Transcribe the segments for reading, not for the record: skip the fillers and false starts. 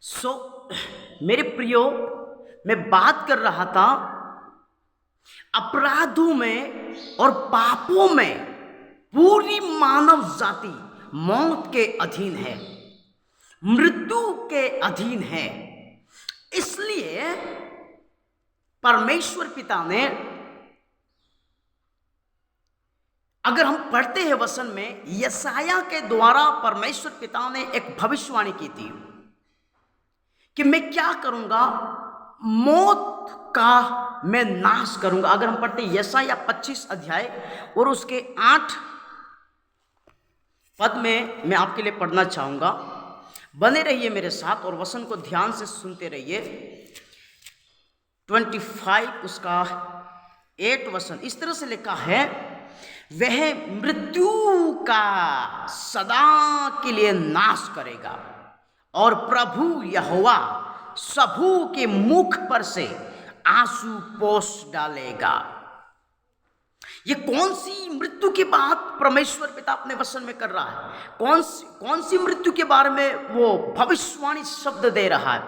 सो मेरे प्रियो, मैं बात कर रहा था अपराधों में और पापों में पूरी मानव जाति मौत के अधीन है, मृत्यु के अधीन है। इसलिए परमेश्वर पिता ने, अगर हम पढ़ते हैं वचन में, यशायाह के द्वारा परमेश्वर पिता ने एक भविष्यवाणी की थी कि मैं क्या करूंगा, मौत का मैं नाश करूंगा। अगर हम पढ़ते हैं यशायाह 25 अध्याय और उसके 8 पद में मैं आपके लिए पढ़ना चाहूंगा। बने रहिए मेरे साथ और वचन को ध्यान से सुनते रहिए। 25 उसका 8 वचन इस तरह से लिखा है, वह मृत्यु का सदा के लिए नाश करेगा और प्रभु यहोवा सबू के मुख पर से आंसू पोंछ डालेगा। ये कौन सी मृत्यु की बात परमेश्वर पिता अपने वचन में कर रहा है? कौन सी मृत्यु के बारे में वो भविष्यवाणी शब्द दे रहा है,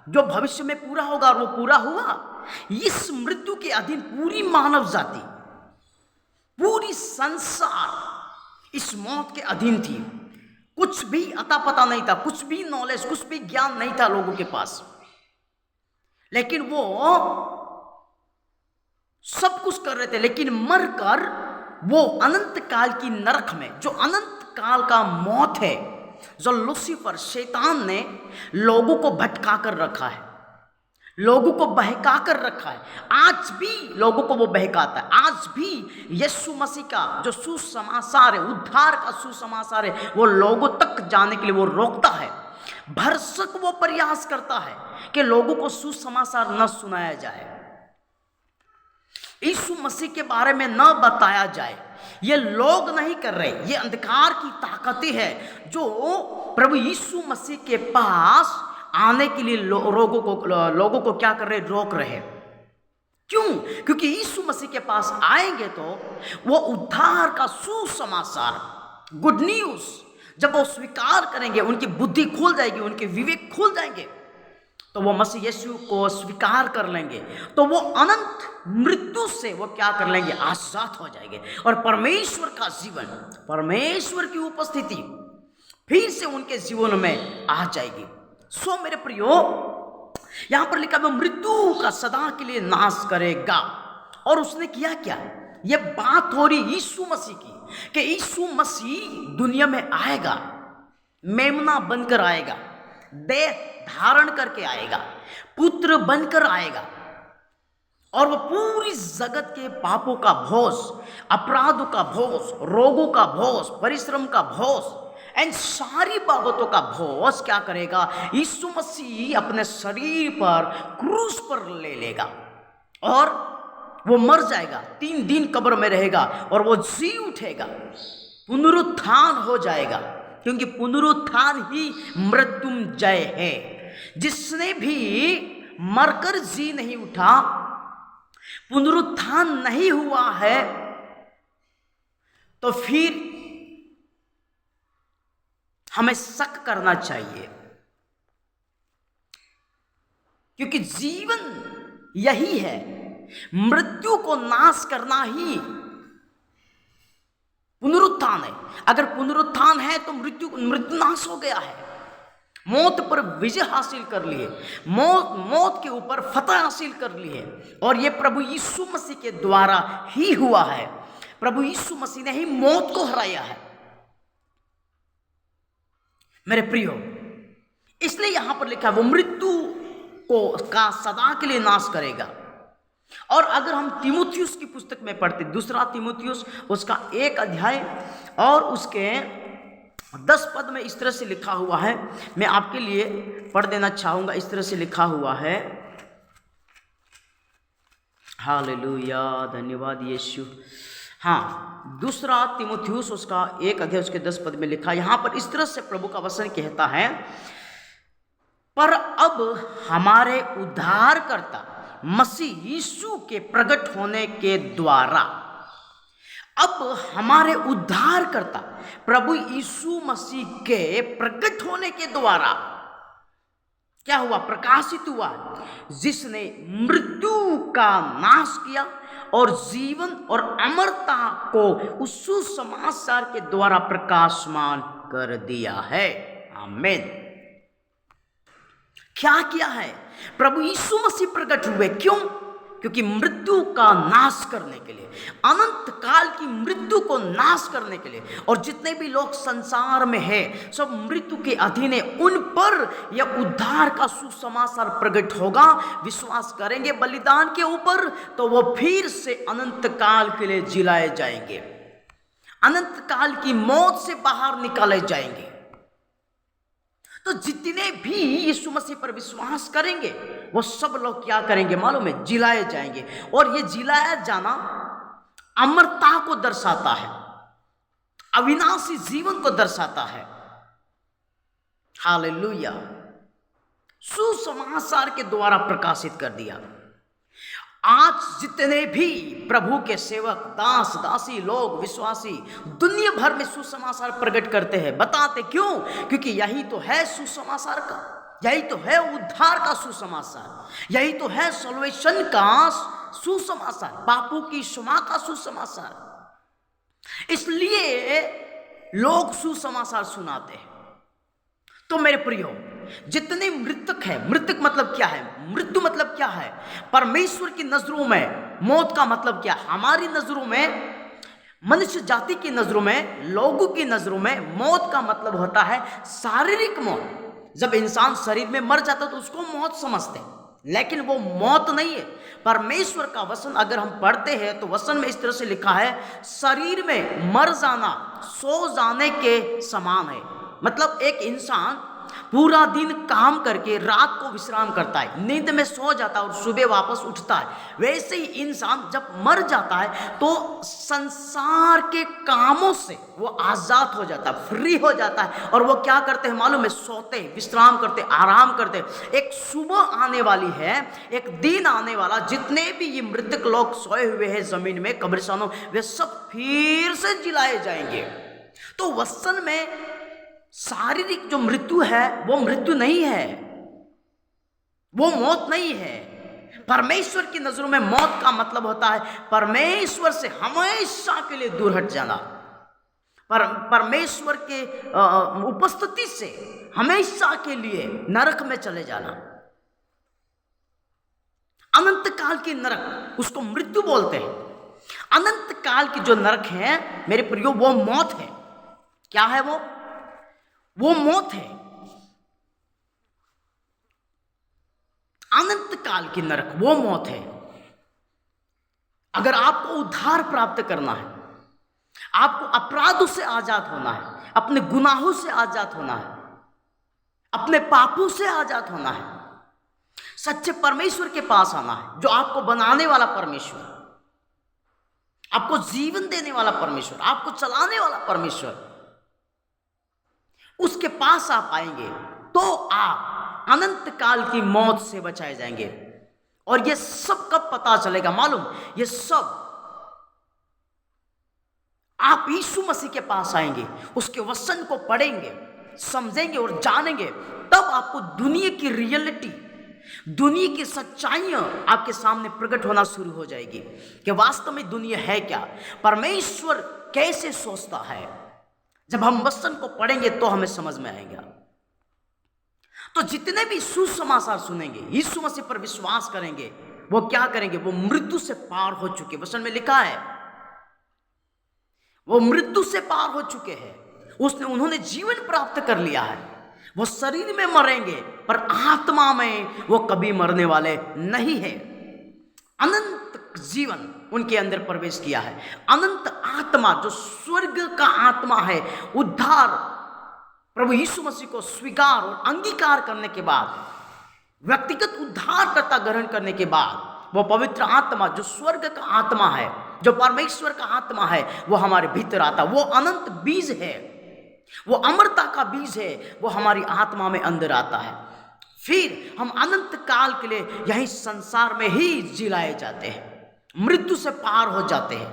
जो भविष्य में पूरा होगा और वो पूरा हुआ। इस मृत्यु के अधीन पूरी मानव जाति, पूरी संसार इस मौत के अधीन थी। कुछ भी अता पता नहीं था, कुछ भी नॉलेज, कुछ भी ज्ञान नहीं था लोगों के पास, लेकिन वो सब कुछ कर रहे थे। लेकिन मरकर वो अनंत काल की नरक में, जो अनंत काल का मौत है, जो लूसीफर शैतान ने लोगों को भटका कर रखा है, लोगों को बहका कर रखा है, आज भी लोगों को वो बहकाता है। आज भी यीशु मसीह का जो सुसमाचार है, उद्धार का सुसमाचार है, वो लोगों तक जाने के लिए वो रोकता है। भरसक वो प्रयास करता है कि लोगों को सुसमाचार न सुनाया जाए, यीशु मसीह के बारे में न बताया जाए। ये लोग नहीं कर रहे, ये अंधकार की ताकतें हैं जो प्रभु यीशु मसीह के पास आने के लिए लोगों को क्या कर रहे, रोक रहे। क्यों? क्योंकि यीशु मसीह के पास आएंगे तो वो उद्धार का सुसमाचार, गुड न्यूज, जब वो स्वीकार करेंगे, उनकी बुद्धि खुल जाएगी, उनके विवेक खुल जाएंगे, तो वो मसीह यीशु को स्वीकार कर लेंगे, तो वो अनंत मृत्यु से वो क्या कर लेंगे, आजाद हो जाएंगे और परमेश्वर का जीवन, परमेश्वर की उपस्थिति फिर से उनके जीवन में आ जाएगी। सो मेरे प्रियो, यहां पर लिखा है मृत्यु का सदा के लिए नाश करेगा। और उसने किया क्या? यह बात हो रही यीशु मसीह की कि यीशु मसीह दुनिया में आएगा, मेमना बनकर आएगा, देह धारण करके आएगा, पुत्र बनकर आएगा और वो पूरी जगत के पापों का बोझ, अपराधों का बोझ, रोगों का बोझ, परिश्रम का बोझ, इन सारी बाबतों का बोझ क्या करेगा, यीशु मसीह अपने शरीर पर क्रूस पर ले लेगा और वो मर जाएगा, 3 दिन कब्र में रहेगा और वो जी उठेगा, पुनरुत्थान हो जाएगा, क्योंकि पुनरुत्थान ही मृत्युंजय है। जिसने भी मरकर जी नहीं उठा, पुनरुत्थान नहीं हुआ है, तो फिर हमें शक करना चाहिए, क्योंकि जीवन यही है, मृत्यु को नाश करना ही पुनरुत्थान है। अगर पुनरुत्थान है तो मृत्यु नाश हो गया है, मौत पर विजय हासिल कर लिए, मौत के ऊपर फतह हासिल कर ली है, और यह प्रभु यीशु मसीह के द्वारा ही हुआ है। प्रभु यीशु मसीह ने ही मौत को हराया है मेरे प्रियो। इसलिए यहां पर लिखा है वो मृत्यु का सदा के लिए नाश करेगा। और अगर हम तीमुथियुस की पुस्तक में पढ़ते, 2 तीमुथियुस उसका 1 अध्याय और उसके 10 पद में इस तरह से लिखा हुआ है, मैं आपके लिए पढ़ देना चाहूंगा। इस तरह से लिखा हुआ है, हालेलुया, धन्यवाद यीशु। हाँ, 2 तीमुथियुस उसका 1 अध्याय उसके 10 पद में लिखा, यहां पर इस तरह से प्रभु का वचन कहता है, पर अब हमारे उद्धारकर्ता मसीह यीशु के प्रकट होने के द्वारा, अब हमारे उद्धारकर्ता प्रभु यीशु मसीह के प्रकट होने के द्वारा क्या हुआ? प्रकाशित हुआ, जिसने मृत्यु का नाश किया और जीवन और अमरता को उस सुसमाचार के द्वारा प्रकाशमान कर दिया है। आमीन। क्या किया है? प्रभु यीशु मसीह प्रकट हुए। क्यों? क्योंकि मृत्यु का नाश करने के लिए, अनंत काल की मृत्यु को नाश करने के लिए, और जितने भी लोग संसार में हैं सब मृत्यु के अधीन है, उन पर यह उद्धार का सुसमाचार प्रकट होगा। विश्वास करेंगे बलिदान के ऊपर तो वो फिर से अनंत काल के लिए जिलाए जाएंगे, अनंत काल की मौत से बाहर निकाले जाएंगे। तो जितने भी यीशु मसीह पर विश्वास करेंगे वो सब लोग क्या करेंगे मालूम है? जिलाए जाएंगे। और ये जिलाया जाना अमरता को दर्शाता है, अविनाशी जीवन को दर्शाता है। हालेलुया। सुसमाचार के द्वारा प्रकाशित कर दिया। आज जितने भी प्रभु के सेवक, दास दासी लोग, विश्वासी दुनिया भर में सुसमाचार प्रकट करते हैं, बताते क्यों? क्योंकि यही तो है सुसमाचार का, यही तो है उद्धार का सुसमाचार, यही तो है सल्वेशन का सुसमाचार, पापों की क्षमा का सुसमाचार। इसलिए लोग सुसमाचार सुनाते हैं। तो मेरे प्रियो, जितने मृतक है, मृतक मतलब क्या है? मृत्यु मतलब क्या है? परमेश्वर की नजरों में मौत का मतलब क्या? हमारी नजरों में, मनुष्य जाति की नजरों में, लोगों की नजरों में मौत का मतलब होता है शारीरिक मौत। जब इंसान शरीर में मर जाता तो उसको मौत समझते हैं, लेकिन वो मौत नहीं है। परमेश्वर का वचन अगर हम पढ़ते हैं तो वचन में इस तरह से लिखा है, शरीर में मर जाना सो जाने के समान है। मतलब एक इंसान पूरा दिन काम करके रात को विश्राम करता है, नींद में सो जाता है और सुबह वापस उठता है, वैसे ही इंसान जब मर जाता है तो संसार के कामों से वो आजाद हो जाता है, फ्री हो जाता है। और वो क्या करते हैं मालूम है? सोते, विश्राम करते, आराम करते। एक सुबह आने वाली है, एक दिन आने वाला, जितने भी ये मृतक लोग सोए हुए हैं जमीन में, कब्रिस्तानों, वे सब फिर से जिलाए जाएंगे। तो वचन में शारीरिक जो मृत्यु है वो मृत्यु नहीं है, वो मौत नहीं है। परमेश्वर की नजरों में मौत का मतलब होता है परमेश्वर से हमेशा के लिए दूर हट जाना, परमेश्वर के उपस्थिति से हमेशा के लिए नरक में चले जाना। अनंत काल की नरक, उसको मृत्यु बोलते हैं। अनंत काल की जो नरक है मेरे प्रियो, वो मौत है। क्या है वो? वो मौत है। अनंत काल की नरक वो मौत है। अगर आपको उद्धार प्राप्त करना है, आपको अपराधों से आजाद होना है, अपने गुनाहों से आजाद होना है, अपने पापों से आजाद होना है, सच्चे परमेश्वर के पास आना है, जो आपको बनाने वाला परमेश्वर, आपको जीवन देने वाला परमेश्वर, आपको चलाने वाला परमेश्वर, उसके पास आप आएंगे तो आप अनंत काल की मौत से बचाए जाएंगे। और ये सब कब पता चलेगा मालूम? ये सब आप यीशु मसीह के पास आएंगे, उसके वचन को पढ़ेंगे, समझेंगे और जानेंगे, तब आपको दुनिया की रियलिटी, दुनिया की सच्चाइयां आपके सामने प्रकट होना शुरू हो जाएगी कि वास्तव में दुनिया है क्या, परमेश्वर कैसे सोचता है। जब हम वचन को पढ़ेंगे तो हमें समझ में आएगा। तो जितने भी सुसमाचार सुनेंगे, यीशु मसीह पर विश्वास करेंगे, वो क्या करेंगे? वो मृत्यु से पार हो चुके, वचन में लिखा है वो मृत्यु से पार हो चुके हैं, उन्होंने जीवन प्राप्त कर लिया है। वो शरीर में मरेंगे पर आत्मा में वो कभी मरने वाले नहीं है। अनंत जीवन उनके अंदर प्रवेश किया है। अनंत आत्मा जो स्वर्ग का आत्मा है, उद्धार प्रभु यीशु मसीह को स्वीकार और अंगीकार करने के बाद, व्यक्तिगत उद्धारकर्ता ग्रहण करने के बाद, वो पवित्र आत्मा जो स्वर्ग का आत्मा है, जो परमेश्वर का आत्मा है, वो हमारे भीतर आता। वो अनंत बीज है, वो अमरता का बीज है, वो हमारी आत्मा में अंदर आता है। फिर हम अनंत काल के लिए यही संसार में ही जिलाए जाते हैं, मृत्यु से पार हो जाते हैं।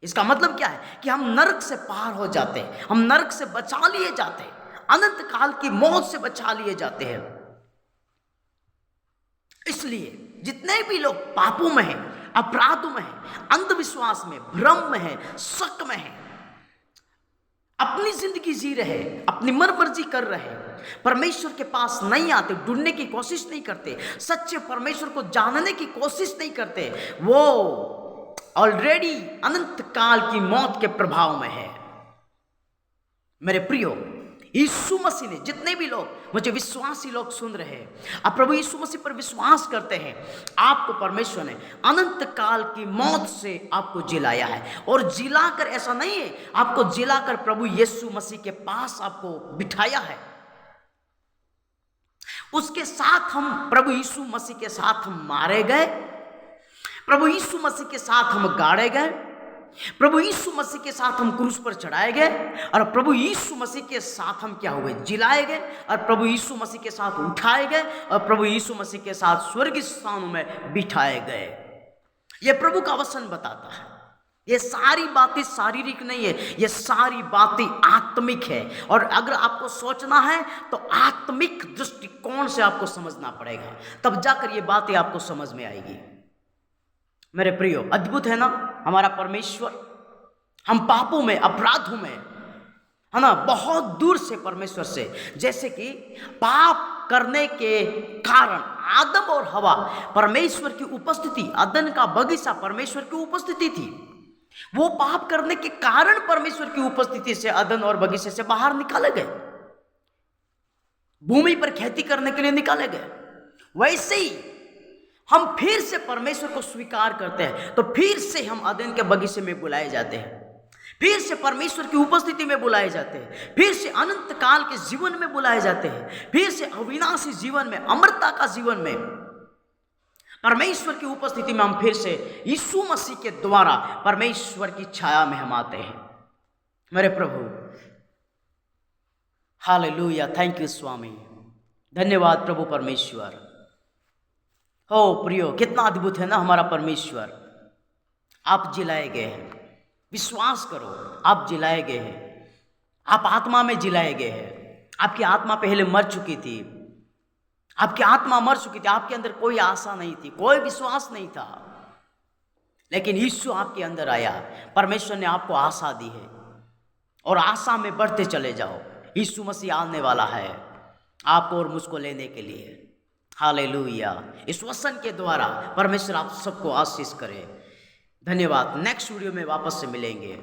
इसका मतलब क्या है कि हम नरक से पार हो जाते हैं, हम नरक से बचा लिए जाते हैं, अनंत काल की मौत से बचा लिए जाते हैं। इसलिए जितने भी लोग पापों में हैं, अपराधों में हैं, अंधविश्वास में, भ्रम में हैं, शक में हैं, अपनी जिंदगी जी रहे, अपनी मनमर्जी कर रहे, परमेश्वर के पास नहीं आते, ढूंढने की कोशिश नहीं करते, सच्चे परमेश्वर को जानने की कोशिश नहीं करते, वो ऑलरेडी अनंत काल की मौत के प्रभाव में है। मेरे प्रियो, यीशु मसीह ने, जितने भी लोग मुझे विश्वासी लोग सुन रहे हैं, आप प्रभु यीशु मसीह पर विश्वास करते हैं, आपको परमेश्वर ने अनंत काल की मौत से आपको जिलाया है। और जिलाकर ऐसा नहीं है, आपको जिलाकर प्रभु यीशु मसीह के पास आपको बिठाया है। उसके साथ हम, प्रभु यीशु मसीह के साथ हम मारे गए, प्रभु यीशु मसीह के साथ हम गाड़े गए, प्रभु यीशु मसीह के साथ हम क्रूस पर चढ़ाए गए, और प्रभु यीशु मसीह के साथ हम क्या हुए, जिलाए गए, और प्रभु यीशु मसीह के साथ उठाए गए, और प्रभु यीशु मसीह के साथ स्वर्गीय स्थानों में बिठाए गए। यह प्रभु का वचन बताता है। ये सारी बातें शारीरिक नहीं है, ये सारी बातें आत्मिक है। और अगर आपको सोचना है तो आत्मिक दृष्टिकोण से आपको समझना पड़ेगा, तब जाकर ये बातें आपको समझ में आएगी। मेरे प्रियो, अद्भुत है ना हमारा परमेश्वर। हम पापों में, अपराधों में, है ना, बहुत दूर से परमेश्वर से, जैसे कि पाप करने के कारण आदम और हवा, परमेश्वर की उपस्थिति, अदन का बगीचा परमेश्वर की उपस्थिति थी। वो पाप करने के कारण परमेश्वर की उपस्थिति से अदन और बगीचे से बाहर निकाले गए, भूमि पर खेती करने के लिए निकाले गए। वैसे ही हम फिर से परमेश्वर को स्वीकार करते हैं तो फिर से हम अदन के बगीचे में बुलाए जाते हैं, फिर से परमेश्वर की उपस्थिति में बुलाए जाते हैं, फिर से अनंत काल के जीवन में बुलाए जाते हैं, फिर से अविनाशी जीवन में, अमरता का जीवन में, परमेश्वर की उपस्थिति में हम फिर से यीशु मसीह के द्वारा परमेश्वर की छाया में हम आते हैं। मेरे प्रभु, हालेलुया, थैंक यू स्वामी, धन्यवाद प्रभु परमेश्वर। हो प्रियो, कितना अद्भुत है ना हमारा परमेश्वर। आप जिलाए गए हैं, विश्वास करो, आप जिलाए गए हैं, आप आत्मा में जिलाए गए हैं। आपकी आत्मा पहले मर चुकी थी, आपकी आत्मा मर चुकी थी, आपके अंदर कोई आशा नहीं थी, कोई विश्वास नहीं था, लेकिन यीशु आपके अंदर आया। परमेश्वर ने आपको आशा दी है और आशा में बढ़ते चले जाओ। यीशु मसीह आने वाला है आपको और मुझको लेने के लिए। हालेलुया। इस वचन के द्वारा परमेश्वर आप सबको आशीष करे। धन्यवाद। नेक्स्ट वीडियो में वापस से मिलेंगे।